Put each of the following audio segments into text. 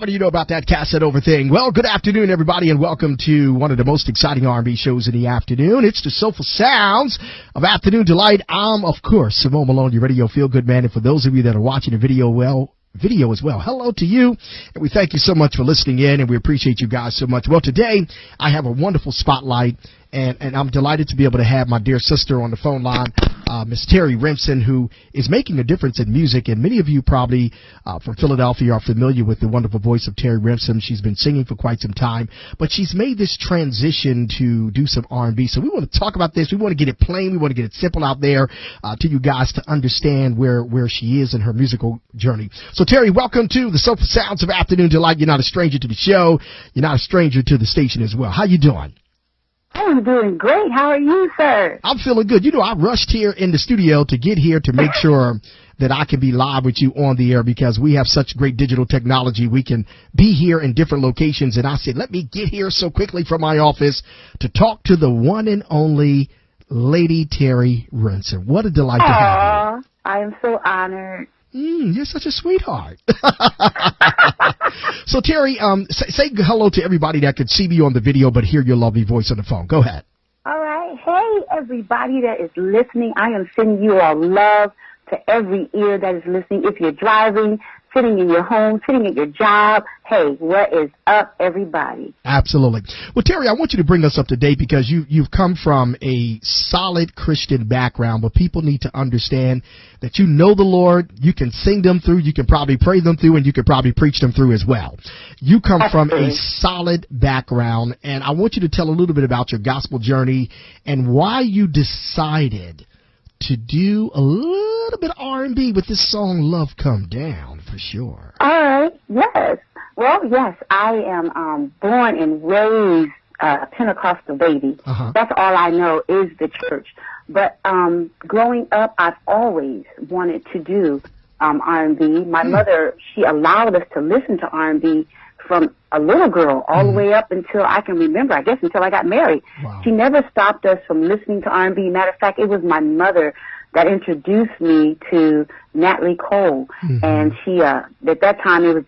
What do you know about that cassette over thing? Well, good afternoon, everybody, and welcome to one of the most exciting R&B shows in the afternoon. It's the Soulful Sounds of Afternoon Delight. I'm, of course, Simone Malone, your radio feel-good man. And for those of you that are watching the video as well, hello to you, and we thank you so much for listening in, and we appreciate you guys so much. Well, today I have a wonderful spotlight, and I'm delighted to be able to have my dear sister on the phone line, Miss Terrie Rimson, who is making a difference in music. And many of you probably from Philadelphia are familiar with the wonderful voice of Terrie Rimson. She's been singing for quite some time, but she's made this transition to do some R&B. So we want to talk about this. We want to get it plain. We want to get it simple out there to you guys to understand where she is in her musical journey. So Terrie, welcome to the Soulful Sounds of Afternoon Delight. You're not a stranger to the show. You're not a stranger to the station as well. How you doing? I'm doing great. How are you, sir? I'm feeling good. You know, I rushed here in the studio to get here to make sure that I can be live with you on the air because we have such great digital technology. We can be here in different locations. And I said, let me get here so quickly from my office to talk to the one and only Lady Terrie Rimson. What a delight to have you. I am so honored. You're such a sweetheart. So, Terrie, say hello to everybody that could see me on the video but hear your lovely voice on the phone. Go ahead. All right. Hey, everybody that is listening. I am sending you all love to every ear that is listening. If you're driving, sitting in your home, sitting at your job, hey, what is up, everybody? Absolutely. Well, Terrie, I want you to bring us up to date because you've come from a solid Christian background, but people need to understand that you know the Lord, you can sing them through, you can probably pray them through, and you can probably preach them through as well. You come from a solid background, and I want you to tell a little bit about your gospel journey and why you decided to do a little bit of R&B with this song, Love Come Down, for sure. All right, yes. Well, yes, I am born and raised Pentecostal baby. That's all I know is the church. But growing up, I've always wanted to do R&B. My mother, she allowed us to listen to R&B from a little girl all the way up until I can remember, I guess until I got married. Wow. She never stopped us from listening to R&B. Matter of fact, it was my mother that introduced me to Natalie Cole. And she, at that time, it was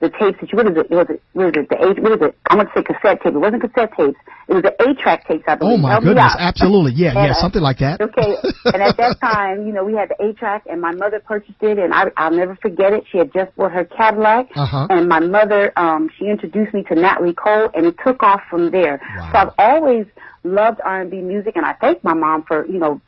the tapes that you, what is it? I want to say cassette tape. It wasn't cassette tapes. It was the 8-track tapes, I believe. Oh, my goodness. Absolutely. Yeah, something like that. Okay. And at that time, you know, we had the 8-track, and my mother purchased it, and I'll never forget it. She had just bought her Cadillac, and my mother, she introduced me to Natalie Cole, and it took off from there. Wow. So I've always loved R&B music, and I thank my mom for, you know,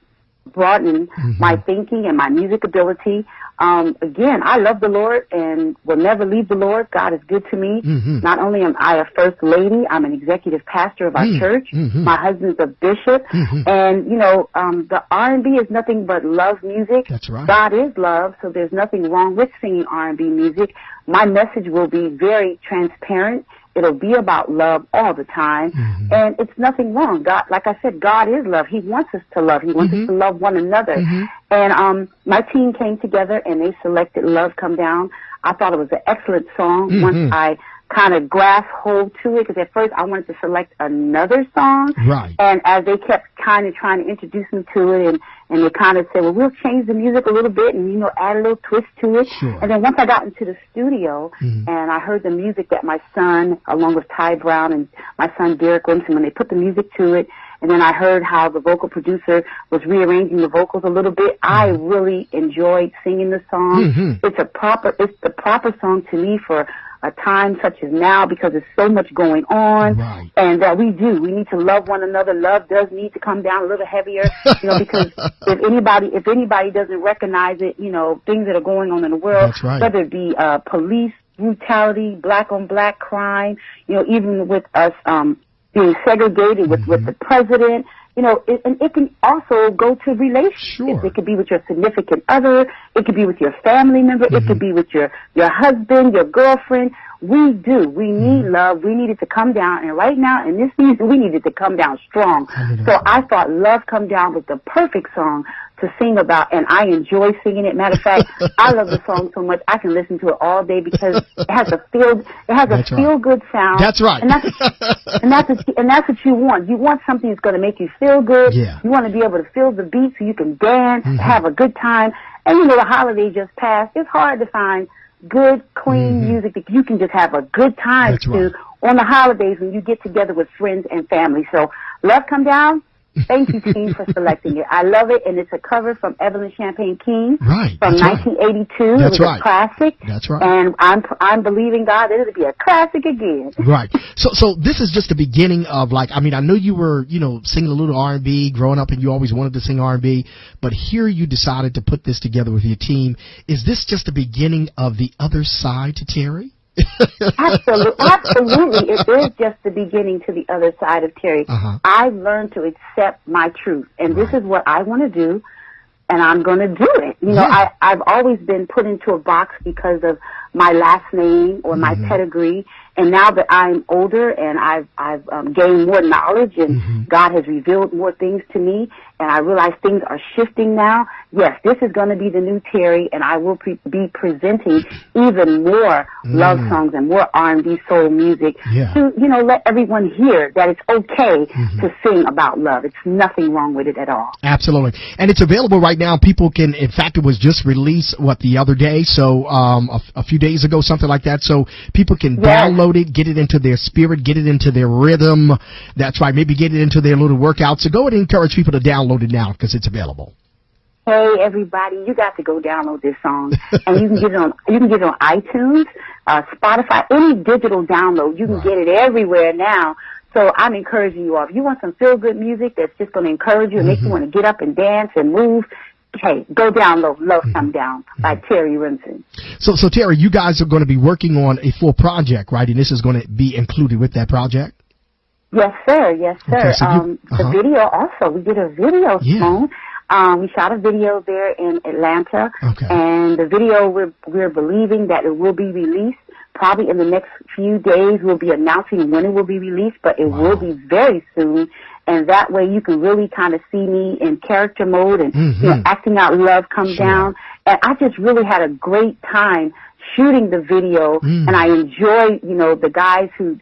broadening my thinking and my music ability. Again, I love the Lord and will never leave the Lord. God is good to me. Not only am I a first lady, I'm an executive pastor of our church. My husband's a bishop. And, you know, the R&B is nothing but love music. That's right. God is love, so there's nothing wrong with singing R&B music. My message will be very transparent. It'll be about love all the time, and it's nothing wrong. God, like I said, God is love. He wants us to love. He wants us to love one another. And my team came together, and they selected Love Come Down. I thought it was an excellent song. Once I kind of grasped hold to it, because at first I wanted to select another song. Right. And as they kept kind of trying to introduce me to it, and they kind of said, well, we'll change the music a little bit and, you know, add a little twist to it. Sure. And then once I got into the studio and I heard the music that my son, along with Ty Brown and my son Derek Rimson, when they put the music to it, and then I heard how the vocal producer was rearranging the vocals a little bit, I really enjoyed singing the song. It's the proper song to me for a time such as now because there's so much going on. Right. And we need to love one another. Love does need to come down a little heavier, you know, because if anybody doesn't recognize it, you know, things that are going on in the world, that's right, whether it be police brutality, black on black crime, you know, even with us being segregated with the president, you know, and it can also go to relationships. Sure. It could be with your significant other. It could be with your family member. It could be with your husband, your girlfriend. We need love. We need it to come down. And right now, in this season, we need it to come down strong. So I thought Love Come Down was the perfect song to sing about, and I enjoy singing it. Matter of fact, I love the song so much I can listen to it all day because it has a feel good sound. That's right. And that's what you want. You want something that's going to make you feel good. Yeah. You want to be able to feel the beat so you can dance, have a good time. And you know, the holiday just passed. It's hard to find good, clean music that you can just have a good time That's to right. on the holidays when you get together with friends and family. So, Love Come Down, thank you, team, for selecting it. I love it, and it's a cover from Evelyn Champagne King Right. from That's right. 1982. That's it was right. a classic. That's right. And I'm believing God that it'll be a classic again. Right. So this is just the beginning of, like, I mean, I know you were, singing a little R&B growing up and you always wanted to sing R&B, but here you decided to put this together with your team. Is this just the beginning of the other side to Terrie? Absolutely. It is just the beginning to the other side of Terrie. I've learned to accept my truth, and this is what I want to do, and I'm going to do it. I've always been put into a box because of my last name or my pedigree, and now that I'm older and I've gained more knowledge and God has revealed more things to me, and I realize things are shifting now. Yes, this is going to be the new Terrie, and I will be presenting even more love songs and more R&B soul music to, let everyone hear that it's okay to sing about love. It's nothing wrong with it at all. Absolutely. And it's available right now. People can, in fact, it was just released, the other day, so a few days ago, something like that, so people can download it, get it into their spirit, get it into their rhythm. That's right, maybe get it into their little workout. So go ahead and encourage people to download it now because it's available. Hey everybody, you got to go download this song, and you can get it on iTunes, Spotify, any digital download. You can get it everywhere now. So I'm encouraging you all. If you want some feel good music that's just going to encourage you and make you want to get up and dance and move, hey, go download Love Come Down by Terrie Rimson. So Terrie, you guys are going to be working on a full project, right? And this is going to be included with that project? Yes, sir. Yes, sir. Okay, so the video also, we did a video song. We shot a video there in Atlanta, and the video we're believing that it will be released probably in the next few days. We'll be announcing when it will be released, but it will be very soon. And that way you can really kind of see me in character mode and acting out Love Come Down. And I just really had a great time shooting the video, and I enjoy, the guys who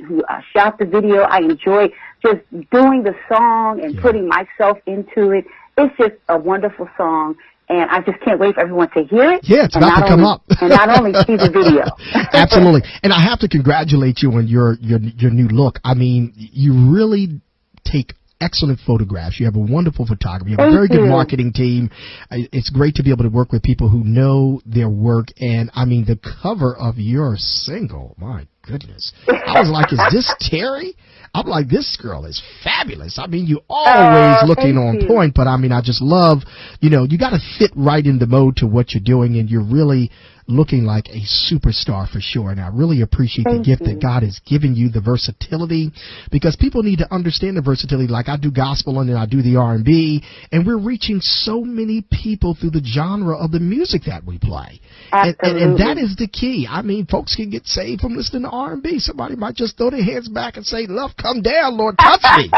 shot the video. I enjoy just doing the song and putting myself into it. It's just a wonderful song, and I just can't wait for everyone to hear it. Yeah, it's about to come up. And not only see the video. Absolutely. And I have to congratulate you on your new look. I mean, you really take excellent photographs. You have a wonderful photography. You have a very good marketing team. It's great to be able to work with people who know their work. And, I mean, the cover of your single, my goodness. I was like, is this Terrie? I'm like, this girl is fabulous. I mean, you always looking on point, but I mean, I just love, you got to fit right in the mode to what you're doing, and you're really looking like a superstar for sure. And I really appreciate the gift that God has given you, the versatility, because people need to understand the versatility. Like I do gospel and then I do the R&B, and we're reaching so many people through the genre of the music that we play. And that is the key. I mean, folks can get saved from listening to R&B. Somebody might just throw their hands back and say, "Love, come down, Lord, touch me."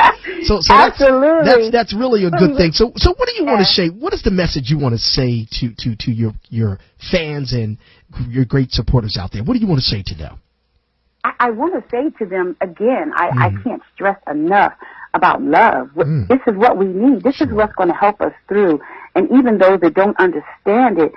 So that's really a good thing. So what do you want to say? What is the message you want to say to your fans and your great supporters out there? What do you want to say to them? I want to say to them, again, I can't stress enough about love. This is what we need. This is what's going to help us through. And even those that don't understand it,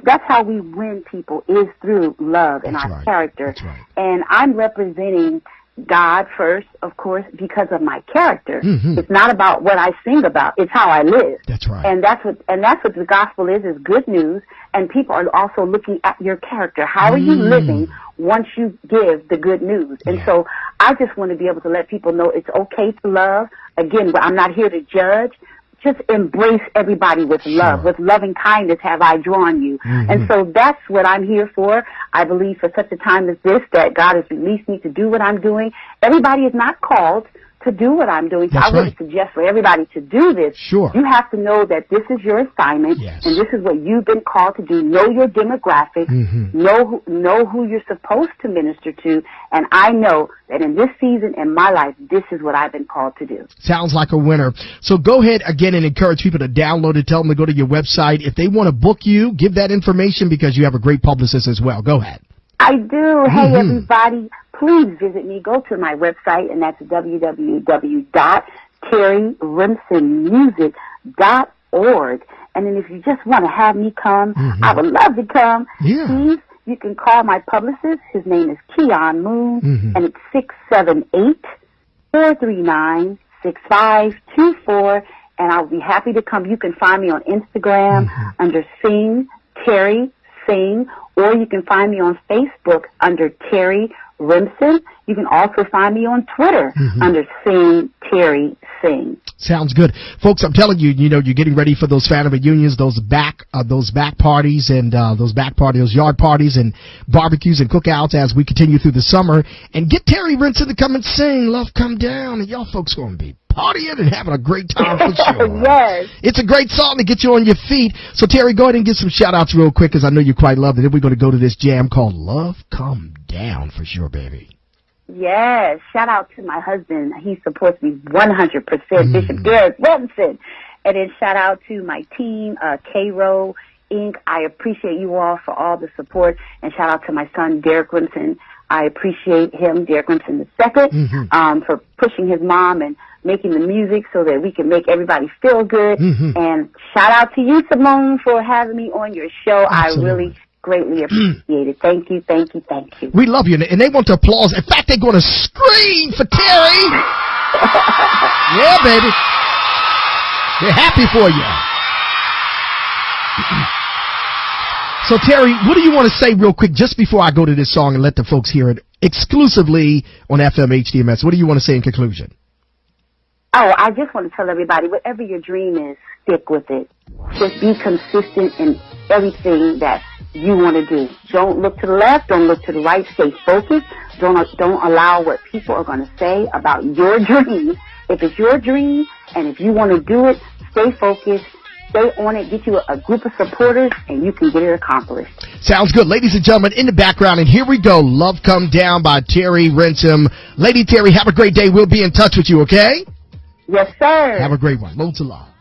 that's how we win people, is through love and our character. And I'm representing God first, of course, because of my character. It's not about what I sing about. It's how I live. That's right. And that's what the gospel is good news. And people are also looking at your character. How are you living once you give the good news? And so I just want to be able to let people know it's okay to love. Again, I'm not here to judge. Just embrace everybody with love. With loving kindness have I drawn you. And so that's what I'm here for. I believe for such a time as this that God has released me to do what I'm doing. Everybody is not called to do what I'm doing. So I would suggest for everybody to do this. You have to know that this is your assignment, and this is what you've been called to do. Know your demographic, know who you're supposed to minister to, and I know that in this season in my life, this is what I've been called to do. Sounds like a winner. So go ahead again and encourage people to download it. Tell them to go to your website. If they want to book you, give that information because you have a great publicist as well. Go ahead. I do. Hey, everybody, please visit me. Go to my website, and that's www.terrierimsonmusic.org. And then if you just want to have me come, I would love to come. Please you can call my publicist. His name is Keon Moon, and it's 678-439-6524, and I'll be happy to come. You can find me on Instagram under Sing Terrie Sing, or you can find me on Facebook under Terrie Rimson. You can also find me on Twitter under Sing Terrie Sing. Sounds good, folks. I'm telling you, you're getting ready for those family reunions, those back parties, and those yard parties, and barbecues and cookouts as we continue through the summer. And get Terrie Rimson to come and sing "Love Come Down," and y'all folks gonna be partying and having a great time for sure. Yes. It's a great song to get you on your feet. So, Terrie, go ahead and get some shout-outs real quick, because I know you quite love it. Then we're going to go to this jam called Love Come Down for sure, baby. Yes. Shout out to my husband. He supports me 100%, Bishop Terrie Rimson. And then shout out to my team, K-Row Inc. I appreciate you all for all the support. And shout out to my son, Derek Rimson. I appreciate him, Derek Rimson II, for pushing his mom and making the music so that we can make everybody feel good. And shout out to you, Simone, for having me on your show. Absolutely. I really greatly appreciate it. Thank you, thank you, thank you. We love you, and they want to applause. In fact, they're going to scream for Terrie. Yeah, baby. They're happy for you. So, Terrie, what do you want to say real quick just before I go to this song and let the folks hear it exclusively on FM HDMS? What do you want to say in conclusion? Oh, I just want to tell everybody, whatever your dream is, stick with it. Just be consistent in everything that you want to do. Don't look to the left. Don't look to the right. Stay focused. Don't allow what people are going to say about your dream. If it's your dream and if you want to do it, stay focused. Stay on it. Get you a group of supporters, and you can get it accomplished. Sounds good. Ladies and gentlemen, in the background, and here we go. Love Come Down by Terrie Rimson. Lady Terrie, have a great day. We'll be in touch with you, okay? Yes, sir. Have a great one. Loads of love.